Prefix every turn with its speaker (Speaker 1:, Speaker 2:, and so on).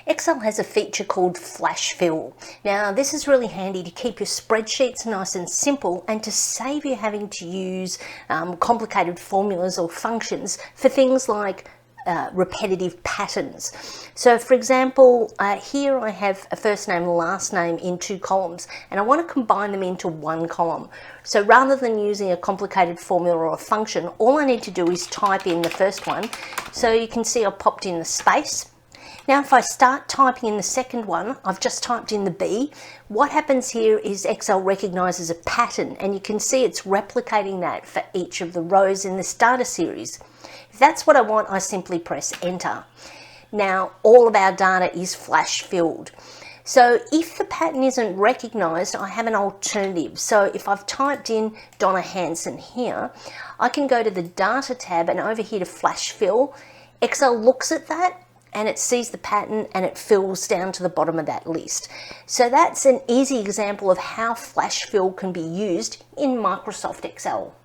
Speaker 1: Excel has a feature called Flash Fill. Now this is really handy to keep your spreadsheets nice and simple and to save you having to use complicated formulas or functions for things like repetitive patterns. So for example, here I have a first name and last name in 2 columns and I want to combine them into 1 column. So rather than using a complicated formula or a function, all I need to do is type in the first one. So you can see I've popped in the space. Now if I start typing in the second one, I've just typed in the B. What happens here is Excel recognises a pattern and you can see it's replicating that for each of the rows in this data series. If that's what I want, I simply press enter. Now all of our data is flash filled. So if the pattern isn't recognised, I have an alternative. So if I've typed in Donna Hanson here, I can go to the data tab and over here to flash fill. Excel looks at that and it sees the pattern and it fills down to the bottom of that list. So that's an easy example of how flash fill can be used in Microsoft Excel.